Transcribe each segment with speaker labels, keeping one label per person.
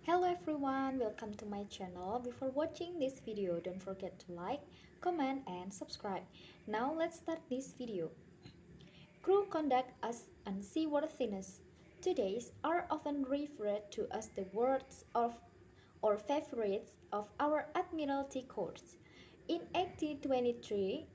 Speaker 1: Hello everyone, welcome to my channel. Before watching this video, don't forget to like, comment and subscribe. Now let's start this video. Crew conduct as unseaworthiness. Today's are often referred to as the words of or favorites of our admiralty courts. In 1823,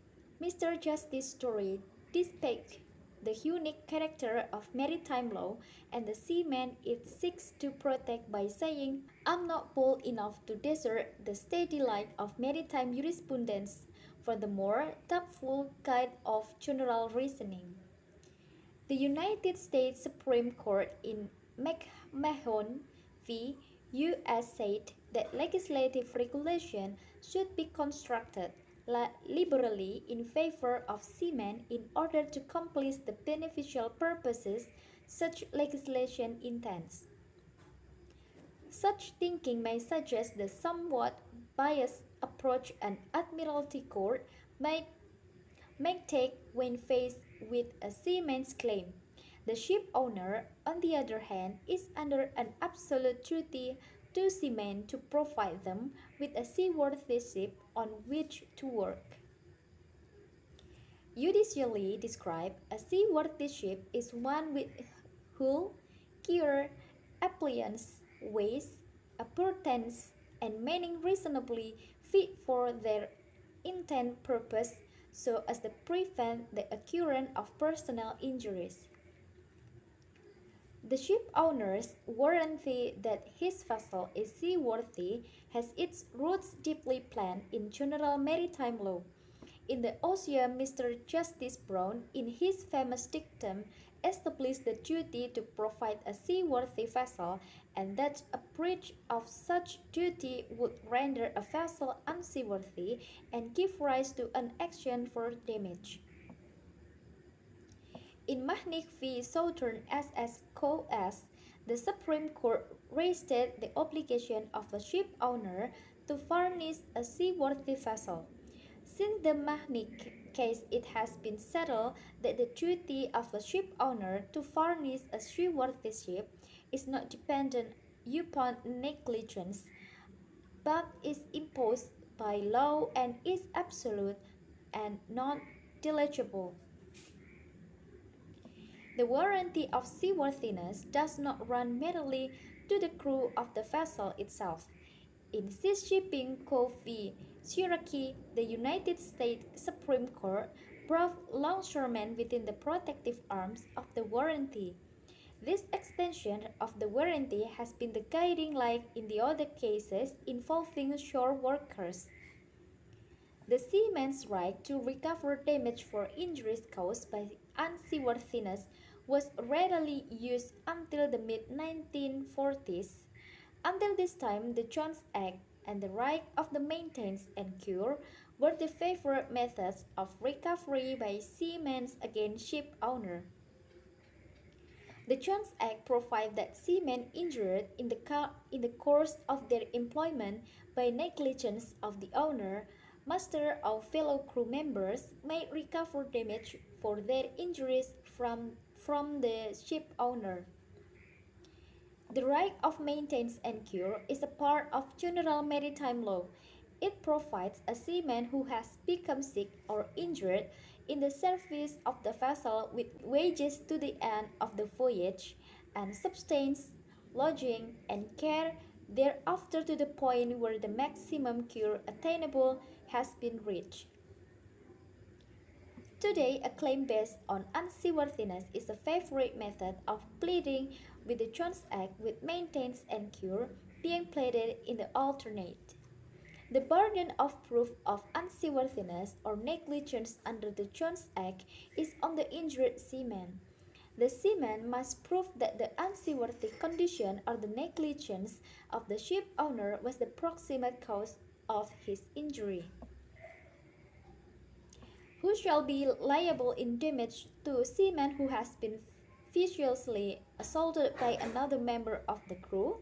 Speaker 1: Mr. Justice Story depicts the unique character of maritime law and the seaman it seeks to protect by saying, "I'm not bold enough to desert the steady light of maritime jurisprudence for the more thoughtful guide of general reasoning." The United States Supreme Court in McMahon v. U.S. said that legislative regulation should be constructed liberally in favor of seamen in order to accomplish the beneficial purposes such legislation intends. Such thinking may suggest the somewhat biased approach an admiralty court may take when faced with a seaman's claim. The ship owner, on the other hand, is under an absolute duty to seamen to provide them with a seaworthy ship on which to work. Judicially described, a seaworthy ship is one with hull, gear, appliance, waste, appurtenance, and manning reasonably fit for their intended purpose so as to prevent the occurrence of personal injuries. The ship owner's warranty that his vessel is seaworthy has its roots deeply planted in general maritime law. In the Ocean, Mr. Justice Brown, in his famous dictum, established the duty to provide a seaworthy vessel, and that a breach of such duty would render a vessel unseaworthy and give rise to an action for damage. In Mahnik v. Southern SS Co.S., the Supreme Court restated the obligation of a ship owner to furnish a seaworthy vessel. Since the Mahnik case, it has been settled that the duty of a ship owner to furnish a seaworthy ship is not dependent upon negligence, but is imposed by law and is absolute and non-delegible. The warranty of seaworthiness does not run merely to the crew of the vessel itself. In Sea Shipping Co. v. Cherokee, the United States Supreme Court brought longshoremen within the protective arms of the warranty. This extension of the warranty has been the guiding light in the other cases involving shore workers. The seaman's right to recover damage for injuries caused by unseaworthiness was readily used until the mid-1940s. Until this time, the Jones Act and the right of the maintenance and cure were the favored methods of recovery by seamen against ship owner. The Jones Act provides that seamen injured in the course of their employment by negligence of the owner, master, or fellow crew members may recover damage for their injuries from the ship owner. The right of maintenance and cure is a part of general maritime law. It provides a seaman who has become sick or injured in the service of the vessel with wages to the end of the voyage, and subsistence, lodging, and care thereafter to the point where the maximum cure attainable has been reached. Today, a claim based on unseaworthiness is a favorite method of pleading, with the Jones Act with maintenance and cure being pleaded in the alternate. The burden of proof of unseaworthiness or negligence under the Jones Act is on the injured seaman. The seaman must prove that the unseaworthy condition or the negligence of the ship owner was the proximate cause of his injury. Who shall be liable in damage to a seaman who has been viciously assaulted by another member of the crew?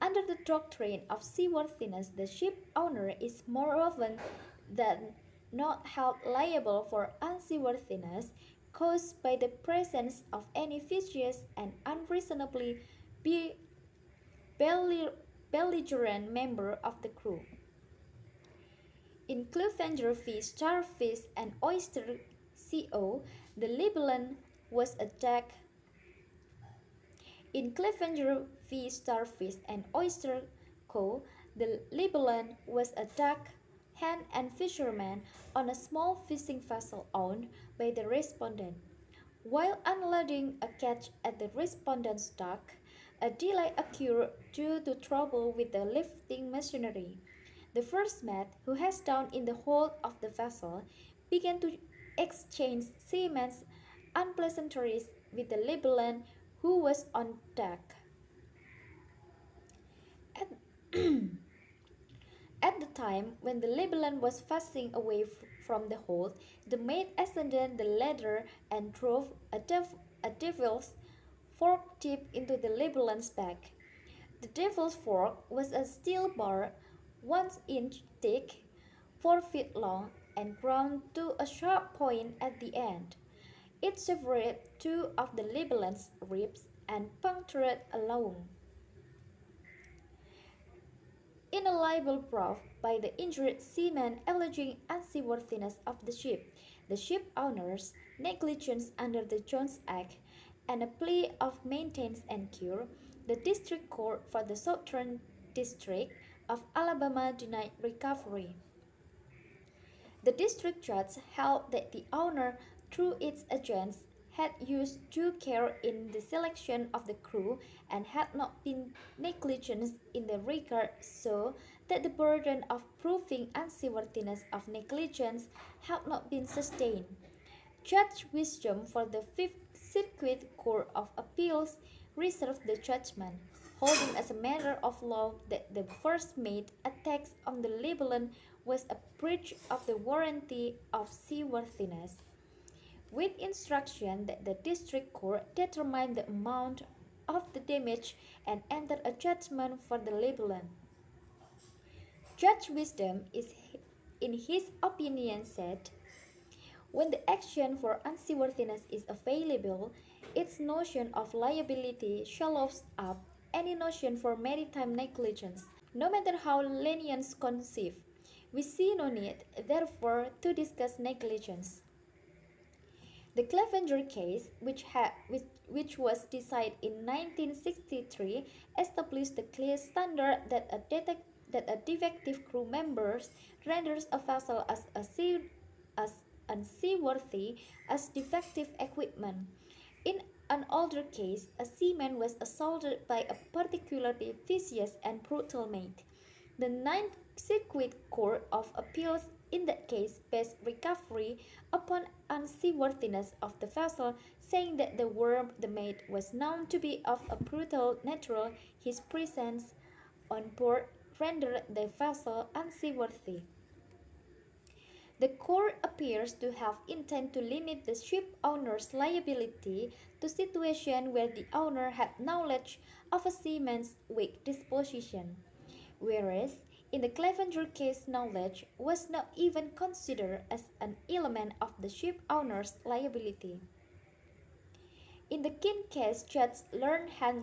Speaker 1: Under the doctrine of seaworthiness, the ship owner is more often than not held liable for unseaworthiness caused by the presence of any vicious and unreasonably belligerent member of the crew. In Cliffhanger Fish, Starfish, and Oyster Co., the libellant was attacked. In Cliffhanger Fish, Starfish, and Oyster Co., the libellant was attacked hand and fisherman on a small fishing vessel owned by the respondent. While unloading a catch at the respondent's dock, a delay occurred due to trouble with the lifting machinery. The first mate, who was down in the hold of the vessel, began to exchange seamen's unpleasantries with the libellant who was on deck. At, at the time when the libellant was facing away from the hold, the mate ascended the ladder and drove a devil's fork tip into the libellant's back. The devil's fork was a steel bar 1 inch thick, 4 feet long, and ground to a sharp point at the end. It severed 2 of the libellant's ribs and punctured a lung. In a libel brought by the injured seaman alleging unseaworthiness of the ship owner's negligence under the Jones Act, and a plea of maintenance and cure, the District Court for the Southern District of Alabama denied recovery. The district judge held that the owner, through its agents, had used due care in the selection of the crew and had not been negligent in the regard, so that the burden of proving unseaworthiness of negligence had not been sustained. Judge Wisdom for the Fifth Circuit Court of Appeals reserved the judgment, holding as a matter of law that the first mate attack on the libellant was a breach of the warranty of seaworthiness, with instruction that the district court determine the amount of the damage and enter a judgment for the libellant. Judge Wisdom in his opinion said, when the action for unseaworthiness is available, its notion of liability swallows up any notion for maritime negligence, no matter how lenient conceived. We see no need, therefore, to discuss negligence. The Clevenger case, which was decided in 1963, established the clear standard that a defective crew member renders a vessel as unseaworthy as defective equipment. In an older case, a seaman was assaulted by a particularly vicious and brutal mate. The Ninth Circuit Court of Appeals in that case based recovery upon unseaworthiness of the vessel, saying that the mate was known to be of a brutal nature, his presence on board rendered the vessel unseaworthy. The court appears to have intended to limit the ship owner's liability to situations where the owner had knowledge of a seaman's weak disposition, whereas in the Clevenger case knowledge was not even considered as an element of the ship owner's liability. In the King case, Judge Learn had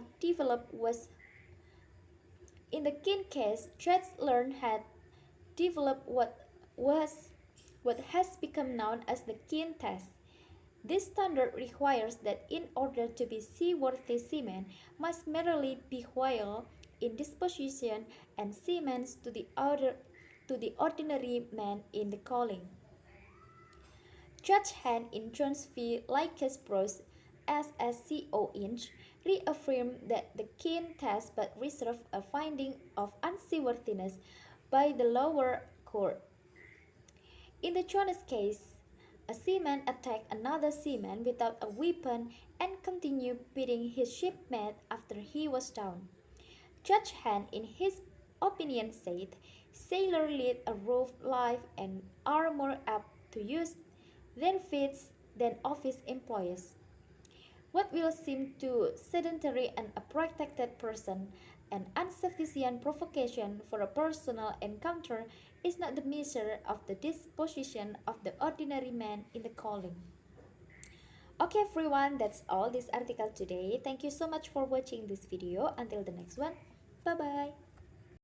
Speaker 1: developed what has become known as the King test. This standard requires that in order to be seaworthy, seamen must merely be while in disposition and seamen to the ordinary man in the calling. Judge Han in Jones v. Lycus Bros. SSCO Inch reaffirmed that the King test but reserved a finding of unseaworthiness by the lower court. In the Jones case, a seaman attacked another seaman without a weapon and continued beating his shipmate after he was down. Judge Han, in his opinion, said, sailors lead a rough life and are more apt to use their feet than office employees. What will seem to sedentary and a protected person an insufficient provocation for a personal encounter is not the measure of the disposition of the ordinary man in the calling. Okay everyone, that's all this article today. Thank you so much for watching this video. Until the next one. Bye bye.